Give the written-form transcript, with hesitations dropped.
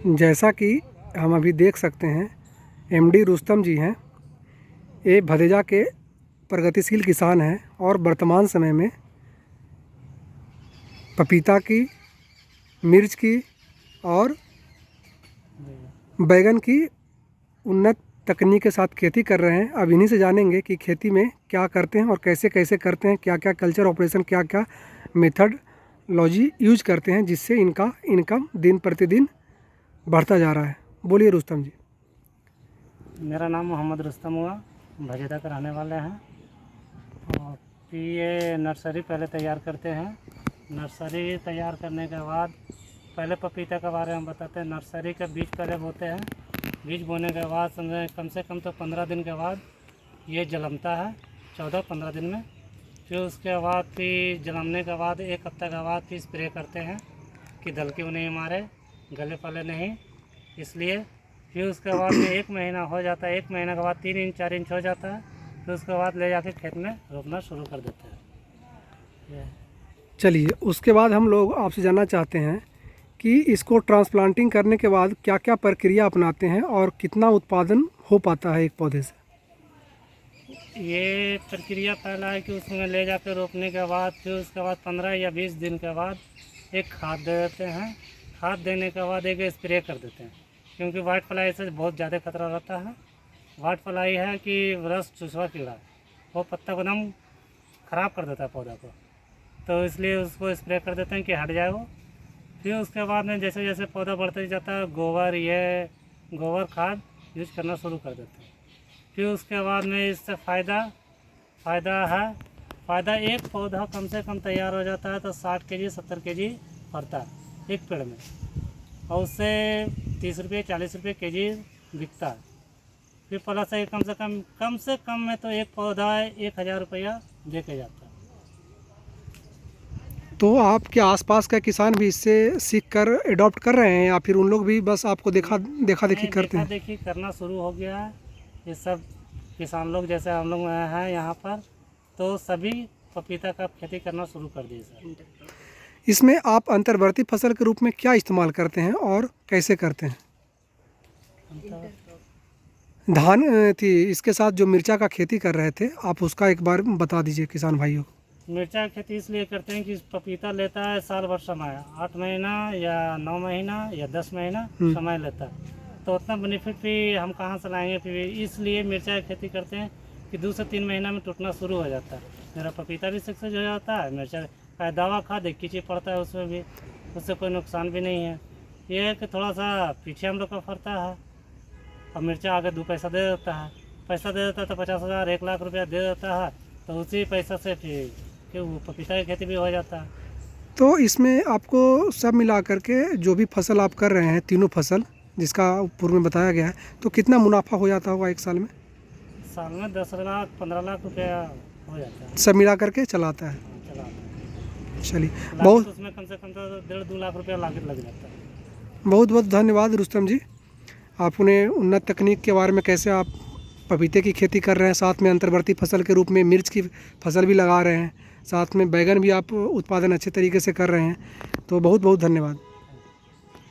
जैसा कि हम अभी देख सकते हैं, एमडी रुस्तम जी हैं। ये भदेजा के प्रगतिशील किसान हैं और वर्तमान समय में पपीता की, मिर्च की और बैगन की उन्नत तकनीक के साथ खेती कर रहे हैं। अब इन्हीं से जानेंगे कि खेती में क्या करते हैं और कैसे कैसे करते हैं, क्या क्या कल्चर ऑपरेशन, क्या क्या मेथडलॉजी यूज करते हैं, जिससे इनका इनकम दिन प्रतिदिन बढ़ता जा रहा है। बोलिए रुस्तम जी। मेरा नाम मोहम्मद रुस्तम हुआ, भजेदा के रहने वाले हैं। और फिर ये नर्सरी पहले तैयार करते हैं। नर्सरी तैयार करने के बाद पहले पपीता के बारे में बताते हैं। नर्सरी का बीज पहले बोते हैं। बीज बोने के बाद समझे कम से कम तो 15 दिन के बाद ये जलमता है, 14-15 दिन में। फिर उसके बाद फिर जलमने के बाद 1 हफ्ता के बाद फिर स्प्रे करते हैं कि दलकी नहीं मारे, गले पले नहीं, इसलिए। फिर उसके बाद में 1 महीना हो जाता है। 1 महीने के बाद 3 इंच 4 इंच हो जाता है। फिर उसके बाद ले जाके खेत में रोपना शुरू कर देते हैं। चलिए, उसके बाद हम लोग आपसे जानना चाहते हैं कि इसको ट्रांसप्लांटिंग करने के बाद क्या क्या प्रक्रिया अपनाते हैं और कितना उत्पादन हो पाता है एक पौधे से। ये प्रक्रिया पहला है कि उसमें ले जाकर रोपने के बाद फिर उसके बाद 15 या 20 दिन के बाद एक खाद दे देते हैं। खाद देने के बाद एक स्प्रे कर देते हैं, क्योंकि वाइट फ्लाई से बहुत ज़्यादा खतरा रहता है। वाइट फ्लाई है कि रस चूसवा कीड़ा, वो पत्ता को एकदम ख़राब कर देता है पौधा को, तो इसलिए उसको स्प्रे कर देते हैं कि हट जाए वो। फिर उसके बाद में जैसे जैसे पौधा बढ़ते जाता है, गोबर खाद यूज करना शुरू कर देते हैं। फिर उसके बाद में इससे फ़ायदा एक पौधा कम से कम तैयार हो जाता है तो 60 केजी 70 केजी पड़ता है एक पेड़ में, और उससे 30 रुपये 40 रुपये केजी बिकता है। फिर प्लस है कम से कम में तो एक पौधा 1000 रुपया दे के जाता है। तो आपके आसपास का किसान भी इससे सीख कर एडॉप्ट कर रहे हैं या फिर उन लोग भी बस आपको देखा देखी करते हैं? देखा देखी करना शुरू हो गया है। ये सब किसान लोग जैसे हम लोग हैं यहाँ पर, तो सभी पपीता का खेती करना शुरू कर दिए सर। इसमें आप अंतर्वर्ती फसल के रूप में क्या इस्तेमाल करते हैं और कैसे करते हैं? धान थी, इसके साथ जो मिर्चा का खेती कर रहे थे, आप उसका एक बार बता दीजिए किसान भाइयों को। मिर्चा की खेती इसलिए करते हैं कि पपीता लेता है साल भर समय, 8 महीना या 9 महीना या 10 महीना समय लेता है, तो उतना बेनिफिट भी हम कहाँ से लाएंगे। फिर इसलिए मिर्चा की खेती करते हैं कि 2 से 3 महीना में टूटना शुरू हो जाता है। मेरा पपीता भी सक्सेस हो जाता है। मिर्चा का दवा खाद एक कीची पड़ता है उसमें भी, उससे कोई नुकसान भी नहीं है। ये है कि थोड़ा सा पीछे हम लोग का फरता है, और मिर्चा आगे 2 पैसा दे देता है। पैसा दे देता है तो 50,000 1 लाख रुपया दे देता है, तो उसी पैसा से फिर वो पपीता की खेती भी हो जाता है। तो इसमें आपको सब मिला करके जो भी फसल आप कर रहे हैं, तीनों फसल जिसका पूर्व में बताया गया है, तो कितना मुनाफा हो जाता होगा एक साल में? साल में 10 लाख 15 लाख रुपया हो जाता है। सब मिला करके चलाता है। चला चलिए, बहुत उसमें कम से कम तो 1.5-2 लाख रुपया लागत लग जाता है। बहुत बहुत धन्यवाद रुस्तम जी। आपने उन्नत तकनीक के बारे में, कैसे आप पपीते की खेती कर रहे हैं, साथ में अंतर्वर्ती फसल के रूप में मिर्च की फसल भी लगा रहे हैं, साथ में बैगन भी आप उत्पादन अच्छे तरीके से कर रहे हैं, तो बहुत बहुत धन्यवाद।